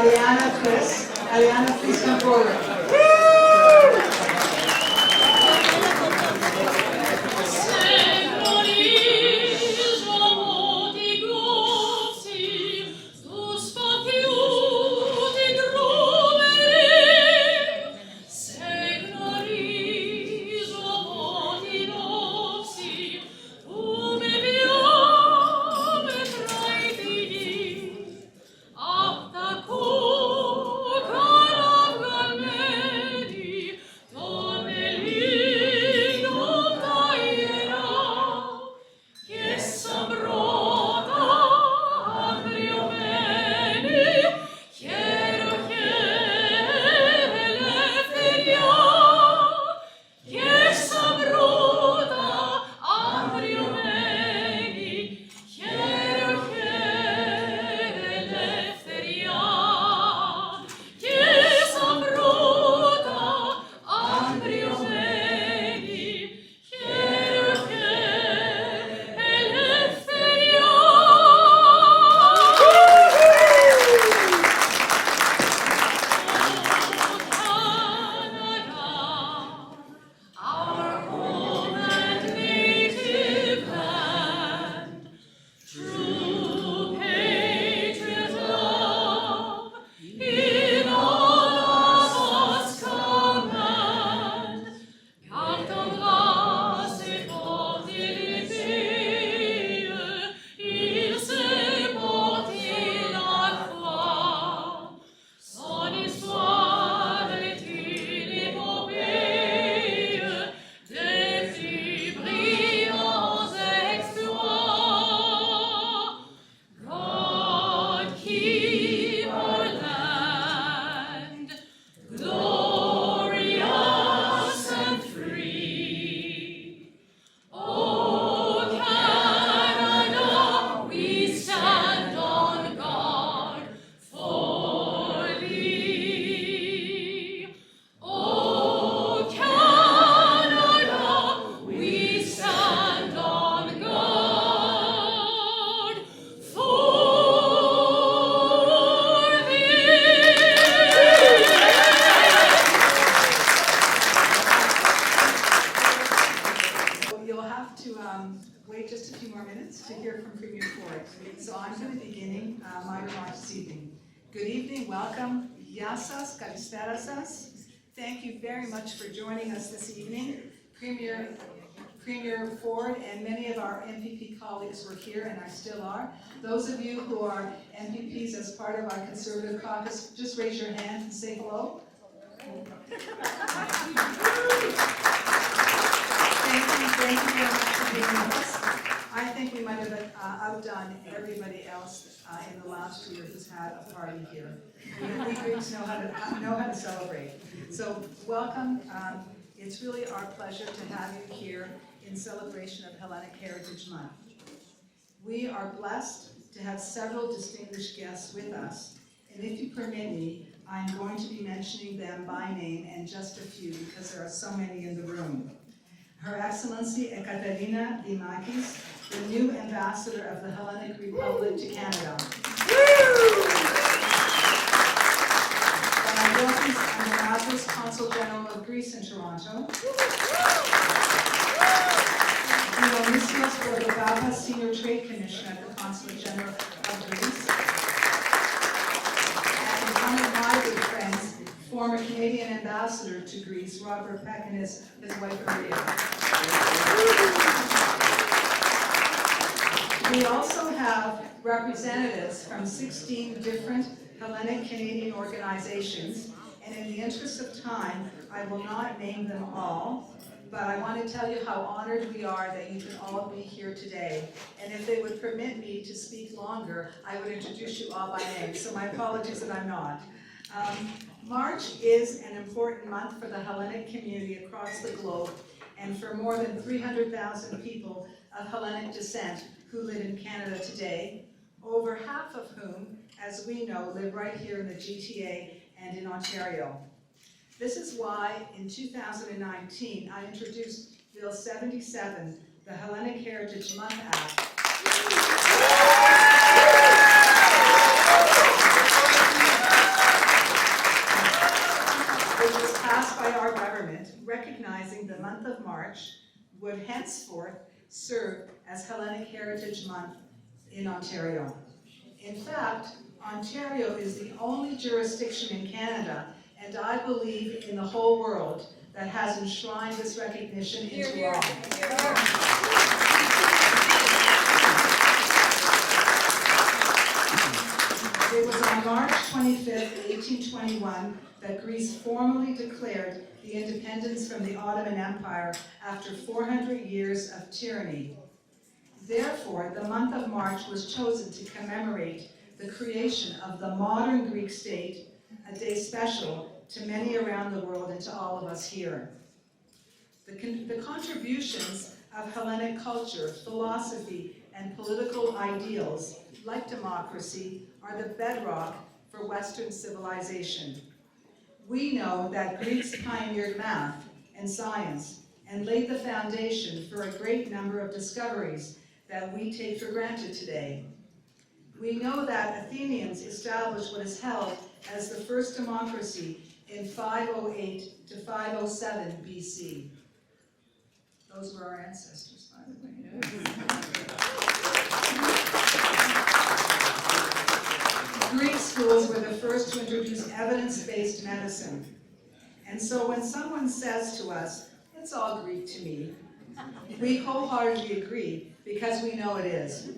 Ariana, please come forward. Wait just a few more minutes to hear from Premier Ford. So I'm going to be beginning my remarks this evening. Good evening, welcome, Yasas, Kalistarasas. Thank you very much for joining us this evening. Premier Ford and many of our MPP colleagues were here and still are. Those of you who are MPPs as part of our Conservative caucus, just raise your hand and say hello. Thank you very much for being with us. I think we might have outdone everybody else in the last year who's had a party here. We Greeks know how to celebrate. So welcome. It's really our pleasure to have you here in celebration of Hellenic Heritage Month. We are blessed to have several distinguished guests with us, and if you permit me, I'm going to be mentioning them by name and just a few because there are so many in the room. Her Excellency Ekaterina Dimakis, the new ambassador of the Hellenic Republic to Canada. Andreas, Consul General of Greece in Toronto. Dionysios Gordobaba, Senior Trade Commissioner at the Consulate General of Greece. And one of my good friends, former Canadian ambassador to Greece, Robert Peck, and his wife Maria. We also have representatives from 16 different Hellenic Canadian organizations, and in the interest of time, I will not name them all, but I want to tell you how honored we are that you can all be here today. And if they would permit me to speak longer, I would introduce you all by name, so my apologies that I'm not. March is an important month for the Hellenic community across the globe and for more than 300,000 people of Hellenic descent who live in Canada today, over half of whom, as we know, live right here in the GTA and in Ontario. This is why in 2019 I introduced Bill 77, the Hellenic Heritage Month Act. by our government, recognizing the month of March would henceforth serve as Hellenic Heritage Month in Ontario. In fact, Ontario is the only jurisdiction in Canada, and I believe in the whole world, that has enshrined this recognition into law. It was on March 25th, 1821, that Greece formally declared the independence from the Ottoman Empire after 400 years of tyranny. Therefore, the month of March was chosen to commemorate the creation of the modern Greek state, a day special to many around the world and to all of us here. The contributions of Hellenic culture, philosophy, and political ideals, like democracy, are the bedrock for Western civilization. We know that Greeks pioneered math and science and laid the foundation for a great number of discoveries that we take for granted today. We know that Athenians established what is held as the first democracy in 508 to 507 BC. Those were our ancestors, by the way. Greek schools were the first to introduce evidence-based medicine. And so when someone says to us, "It's all Greek to me," we wholeheartedly agree because we know it is.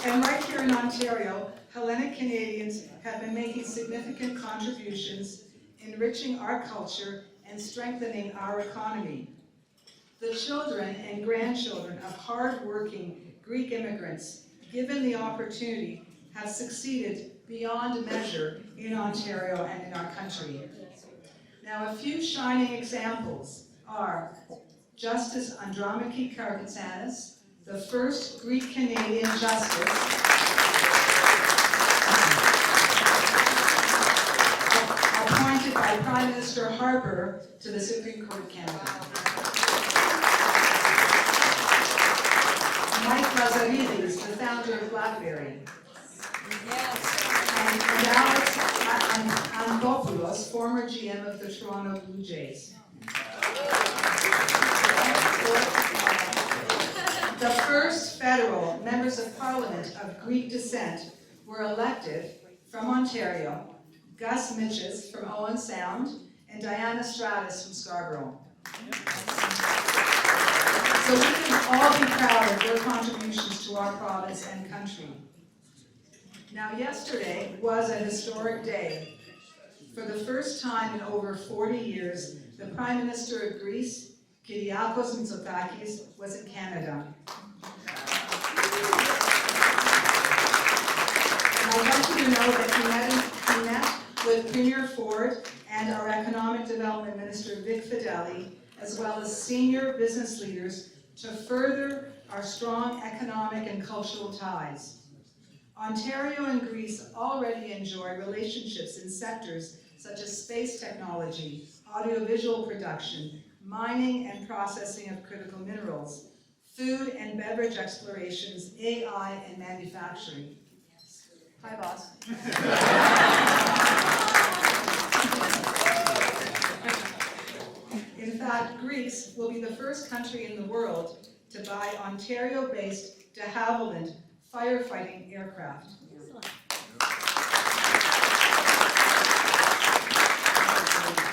And right here in Ontario, Hellenic Canadians have been making significant contributions, enriching our culture and strengthening our economy. The children and grandchildren of hard-working Greek immigrants, given the opportunity, have succeeded beyond measure in Ontario and in our country. Now, a few shining examples are Justice Andromache Kargatsanis, the first Greek-Canadian justice appointed by Prime Minister Harper to the Supreme Court of Canada. Mike Lazaridis, the founder of BlackBerry. And Alex Anthopoulos, former GM of the Toronto Blue Jays. The first federal members of Parliament of Greek descent were elected from Ontario, Gus Mitchell from Owen Sound and Diana Stratus from Scarborough. So we can all be proud of their contributions to our province and country. Now, yesterday was a historic day. For the first time in over 40 years, the Prime Minister of Greece, Kyriakos Mitsotakis, was in Canada. And I'd like you to know that he met with Premier Ford and our Economic Development Minister, Vic Fideli, as well as senior business leaders to further our strong economic and cultural ties. Ontario and Greece already enjoy relationships in sectors such as space technology, audiovisual production, mining and processing of critical minerals, food and beverage explorations, AI, and manufacturing. Hi, boss. In fact, Greece will be the first country in the world to buy Ontario-based de Havilland firefighting aircraft.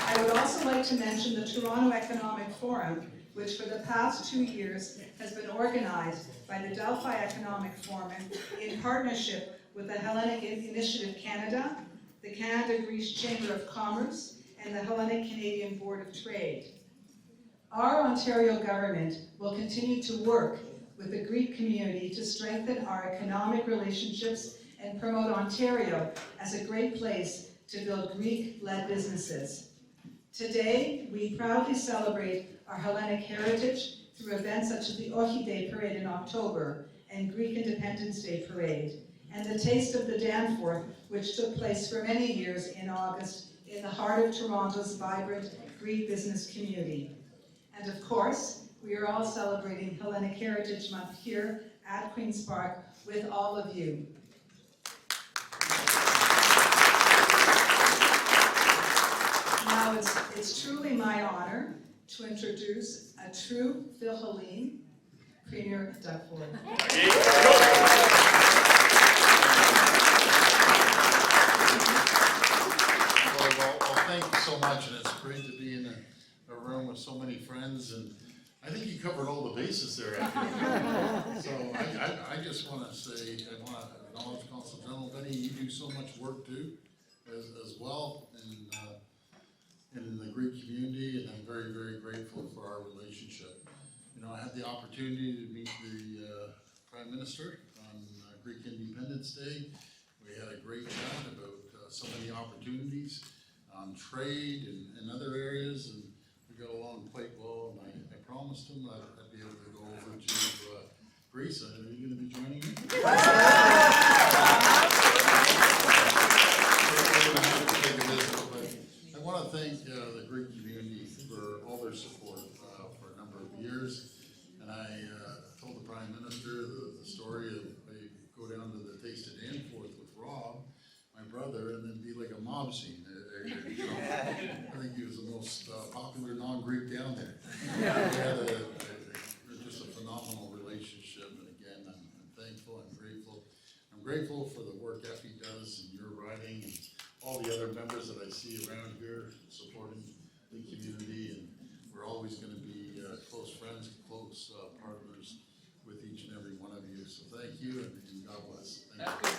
I would also like to mention the Toronto Economic Forum, which for the past 2 years has been organized by the Delphi Economic Forum in partnership with the Hellenic Initiative Canada, the Canada-Greece Chamber of Commerce, and the Hellenic Canadian Board of Trade. Our Ontario government will continue to work with the Greek community to strengthen our economic relationships and promote Ontario as a great place to build Greek-led businesses. Today, we proudly celebrate our Hellenic heritage through events such as the Ochi Day Parade in October and Greek Independence Day Parade, and the Taste of the Danforth, which took place for many years in August in the heart of Toronto's vibrant Greek business community. And of course, we are all celebrating Hellenic Heritage Month here at Queen's Park with all of you. Now, it's truly my honor to introduce a true Hellenic, Premier Doug Ford. Well, thank you so much, and it's great to be in a room with so many friends, and I think you covered all the bases there. So I just want to say, I want to acknowledge Council General Benny. You do so much work too, as well, in the Greek community, and I'm very, very grateful for our relationship. You know, I had the opportunity to meet the Prime Minister on Greek Independence Day. We had a great chat about so many opportunities on trade and other areas, and we got along quite well, and I promised him that I'd be able to go over to Greece. Are you going to be joining me? I want to thank the Greek community for all their support for a number of years, and I told the Prime Minister the story of I go down to the Taste of Danforth with Rob, my brother, and then be like a mob scene. I think he was the most popular non-Greek down there. We had just a phenomenal relationship, and again, I'm thankful and grateful. I'm grateful for the work Effie does in your riding, and all the other members that I see around here supporting the community, and we're always going to be close friends, close partners with each and every one of you. So thank you, and God bless. Thank you.